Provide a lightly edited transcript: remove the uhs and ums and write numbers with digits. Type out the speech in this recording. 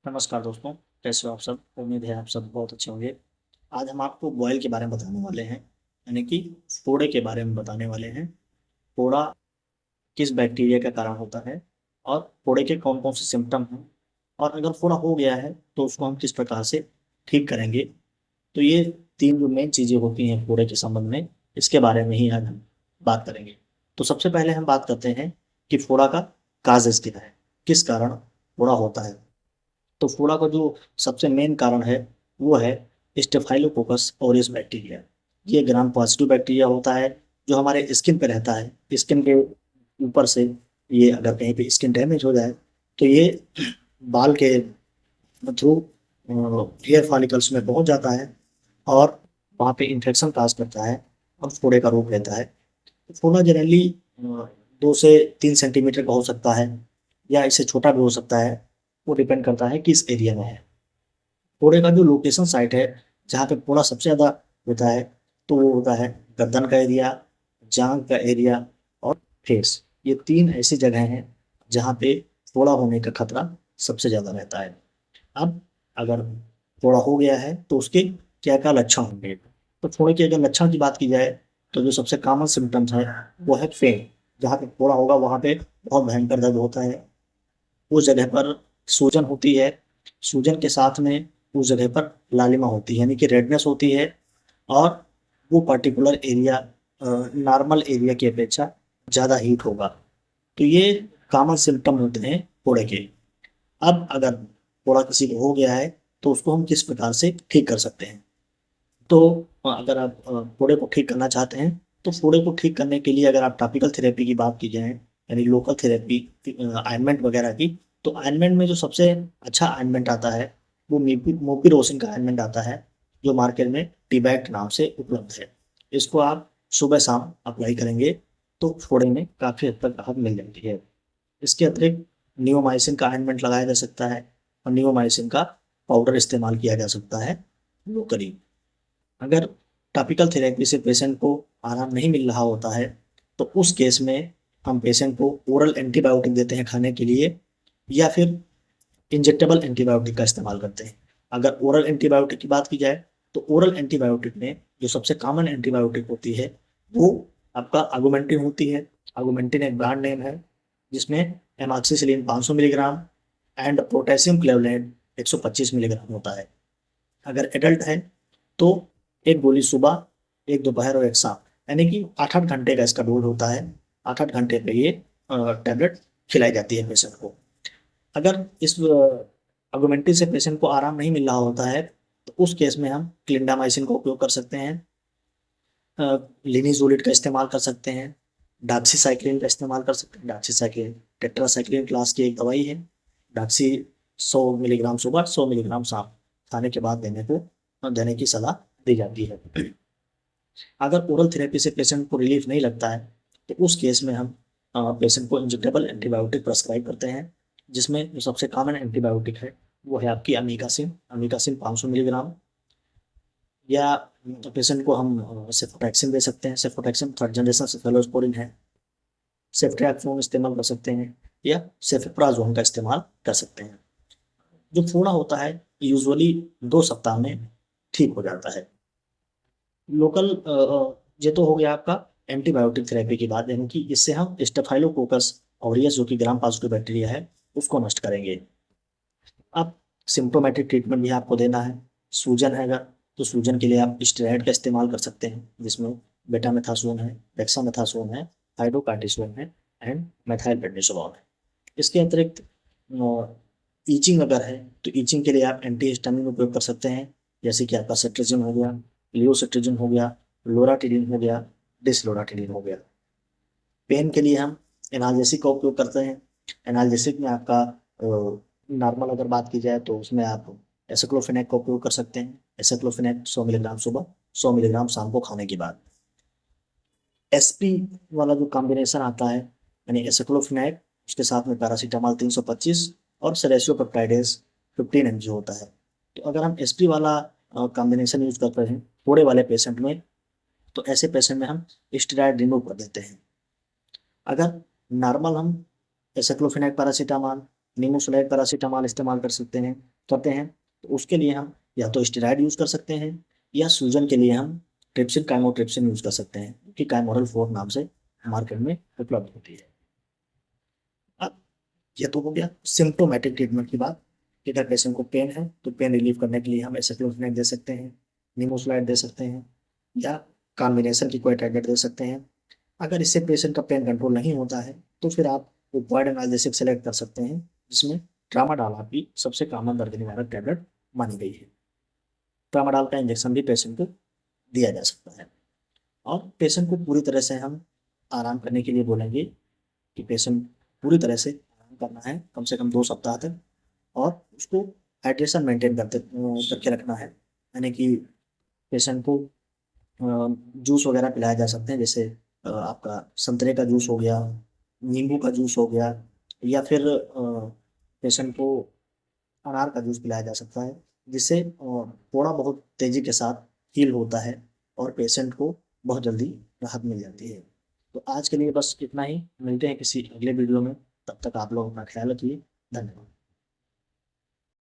नमस्कार दोस्तों, कैसे हो आप सब? उम्मीद है आप सब बहुत अच्छे होंगे। आज हम आपको बॉयल के बारे में बताने वाले हैं, यानी कि फोड़े के बारे में बताने वाले हैं। फोड़ा किस बैक्टीरिया का कारण होता है और फोड़े के कौन कौन से सिम्टम हैं, और अगर फोड़ा हो गया है तो उसको हम किस प्रकार से ठीक करेंगे। तो ये तीन जो मेन चीज़ें होती हैं फोड़े के संबंध में, इसके बारे में ही आज हम बात करेंगे। तो सबसे पहले हम बात करते हैं कि फोड़ा का काजेस क्या है, किस कारण फोड़ा होता है। तो फोड़ा का जो सबसे मेन कारण है वो है स्टेफाइलोकोकस ऑरियस बैक्टीरिया। ये ग्राम पॉजिटिव बैक्टीरिया होता है जो हमारे स्किन पे रहता है। स्किन के ऊपर से ये अगर कहीं पे स्किन डैमेज हो जाए तो ये बाल के थ्रू हेयर फॉलिकल्स में पहुंच जाता है और वहाँ पे इन्फेक्शन काज करता है और फोड़े का रूप लेता है। तो फोड़ा जनरली 2 से 3 सेंटीमीटर का हो सकता है या इससे छोटा भी हो सकता है। वो डिपेंड करता है किस एरिया में है। फोड़े का जो लोकेशन साइट है, जहाँ पे फोड़ा सबसे ज़्यादा होता है, तो वो होता है गर्दन का एरिया, जांग का एरिया और फेस। ये तीन ऐसी जगह हैं जहाँ पे फोड़ा होने का खतरा सबसे ज़्यादा रहता है। अब अगर फोड़ा हो गया है तो उसके क्या क्या लक्षण होंगे। तो फोड़े के अगर लक्षण की बात की जाए तो जो सबसे कॉमन सिम्टम्स है वो है पेन। जहाँ पे फोड़ा होगा वहाँ पे बहुत भयंकर दर्द होता है। उस जगह पर सूजन होती है। सूजन के साथ में उस जगह पर लालिमा होती है, यानी कि रेडनेस होती है। और वो पर्टिकुलर एरिया नॉर्मल एरिया की अपेक्षा ज़्यादा हीट होगा। तो ये कॉमन सिम्टम होते हैं फोड़े के। अब अगर फोड़ा किसी को हो गया है तो उसको हम किस प्रकार से ठीक कर सकते हैं। तो अगर आप फोड़े को ठीक करना चाहते हैं तो फोड़े को ठीक करने के लिए अगर आप टॉपिकल थेरेपी की बात की जाए, यानी लोकल थेरेपी, ऑइंटमेंट वगैरह की, तो ऑइंटमेंट में जो सबसे अच्छा ऑइंटमेंट आता है वो मोपीरोसिन का ऑइंटमेंट आता है, जो मार्केट में टीबैक्ट नाम से उपलब्ध है। इसको आप सुबह शाम अप्लाई करेंगे तो फोड़े में काफ़ी हद तक राहत मिल जाती है। इसके अतिरिक्त नियोमाइसिन का ऑइंटमेंट लगाया जा सकता है और नियोमाइसिन का पाउडर इस्तेमाल किया जा सकता है लोकली। अगर टॉपिकल थेरेपी से पेशेंट को आराम नहीं मिल रहा होता है तो उस केस में हम पेशेंट को ओरल एंटीबायोटिक देते हैं खाने के लिए, या फिर इंजेक्टेबल एंटीबायोटिक का इस्तेमाल करते हैं। अगर ओरल एंटीबायोटिक की बात की जाए तो ओरल एंटीबायोटिक में जो सबसे कॉमन एंटीबायोटिक होती है वो आपका आगुमेंटिन होती है। आगुमेंटिन एक ब्रांड नेम है जिसमें amoxicillin 500 milligram and potassium clavulanate 125 milligram होता है। अगर एडल्ट है तो एक गोली सुबह, एक दोपहर और एक शाम, यानी कि 8-8 घंटे का इसका डोज होता है। 8-8 घंटे पे ये टैबलेट खिलाई जाती है पेशेंट को। अगर इस अगुमेंटिन से पेशेंट को आराम नहीं मिल रहा होता है तो उस केस में हम क्लिंडामाइसिन का उपयोग कर सकते हैं, लिनिजोलिड का इस्तेमाल कर सकते हैं, डॉक्सीसाइक्लिन का इस्तेमाल कर सकते हैं। डॉक्सीसाइक्लिन टेट्रासाइक्लिन क्लास की एक दवाई है। डॉक्सी 100 मिलीग्राम सुबह, 100 मिलीग्राम शाम खाने के बाद देने की सलाह दी जाती है। अगर ओरल थेरेपी से पेशेंट को रिलीफ नहीं लगता है तो उस केस में हम पेशेंट को इंजेक्टेबल एंटीबायोटिक प्रेस्क्राइब करते हैं, जिसमें जो सबसे कॉमन एंटीबायोटिक है वो है आपकी अमीकासिन। अमीकासिन 500 मिलीग्राम, या पेशेंट को हम सेफोटैक्सिन दे सकते हैं। सेफोटैक्सिन थर्ड जनरेशन सेफेलोस्पोरिन है। सेफ्ट्रियाक्सोन इस्तेमाल कर सकते हैं या सेफेप्राजोन का इस्तेमाल कर सकते हैं। जो फोड़ा होता है यूजुअली 2 सप्ताह में ठीक हो जाता है। लोकल ये तो हो गया आपका एंटीबायोटिक थेरेपी की बात, यानी कि इससे हम स्टेफाइलोकोकस ऑरियस जो कि ग्राम पॉजिटिव बैक्टीरिया है उसको नष्ट करेंगे। अब सिम्टोमेटिक ट्रीटमेंट भी आपको देना है। सूजन है अगर, तो सूजन के लिए आप स्टेरॉइड का इस्तेमाल कर सकते हैं, जिसमें बेटामेथासोन है, डेक्सामेथासोन है, हाइड्रोकार्टिसोन है एंड मेथाइल प्रेडनिसोलोन है। इसके अतिरिक्त ईचिंग अगर है तो ईचिंग के लिए आप एंटी हिस्टामिन उपयोग कर सकते हैं, जैसे कि आपका सेट्रिजिन हो गया, लियोसेट्रिजिन हो गया, लोराटिडिन हो गया, डिसलोराटिडिन हो गया। पेन के लिए हम एनाल्जेसिक का उपयोग करते हैं। एनाल्जेसिक में आपका नॉर्मल अगर बात की जाए तो उसमें आप एसाक्लोफेनेक का उपयोग कर सकते हैं। एसाक्लोफेनेक 100 मिलीग्राम सुबह, 100 मिलीग्राम शाम को खाने के बाद। एसपी वाला जो कॉम्बिनेशन आता है, यानी एसाक्लोफेनेक उसके साथ में पैरासीटामॉल 325 और सेलेसियो पेप्टाइडेस 15 mg होता है। तो अगर हम एसपी वाला कॉम्बिनेशन यूज करते हैं थोड़े वाले पेशेंट में, तो ऐसे पेशेंट में हम स्टेरॉइड रिमूव कर देते हैं। अगर नॉर्मल हम एसाक्लोफेनेक पैरासीटामॉल, निमोसुलाइड पैरासीटामॉल इस्तेमाल कर सकते हैं, करते हैं तो उसके लिए हम या तो स्टेरॉइड यूज़ कर सकते हैं या सूजन के लिए हम ट्रिप्सिन काइमोट्रिप्सिन यूज़ कर सकते हैं, कि काइमोरल 4 नाम से मार्केट में उपलब्ध होती है। अब ये तो हो गया सिम्प्टोमेटिक ट्रीटमेंट की बात, कि अगर पेशेंट को पेन है तो पेन रिलीव करने के लिए हम एसिक्लोफेनेक दे सकते हैं, निमोसुलाइड दे सकते हैं, या कॉम्बिनेशन की कोई टैबलेट दे सकते हैं। अगर इससे पेशेंट का पेन कंट्रोल नहीं होता है तो फिर आप ऑपियोइड एनाल्जेसिक सेलेक्ट कर सकते हैं, जिसमें ट्रामाडोल आपकी सबसे कॉमन दर्द निवारक टैबलेट मानी गई है। ट्रामाडोल का इंजेक्शन भी पेशेंट को दिया जा सकता है। और पेशेंट को पूरी तरह से हम आराम करने के लिए बोलेंगे, कि पेशेंट पूरी तरह से आराम करना है कम से कम 2 सप्ताह तक, और उसको हाइड्रेशन मेंटेन करके रखना है। यानी कि पेशेंट को जूस वगैरह पिलाए जा सकते हैं, जैसे आपका संतरे का जूस हो गया, नींबू का जूस हो गया, या फिर पेशेंट को अनार का जूस पिलाया जा सकता है, जिससे थोड़ा बहुत तेजी के साथ हील होता है और पेशेंट को बहुत जल्दी राहत मिल जाती है। तो आज के लिए बस इतना ही, मिलते हैं किसी अगले वीडियो में, तब तक आप लोग अपना ख्याल रखिए। धन्यवाद।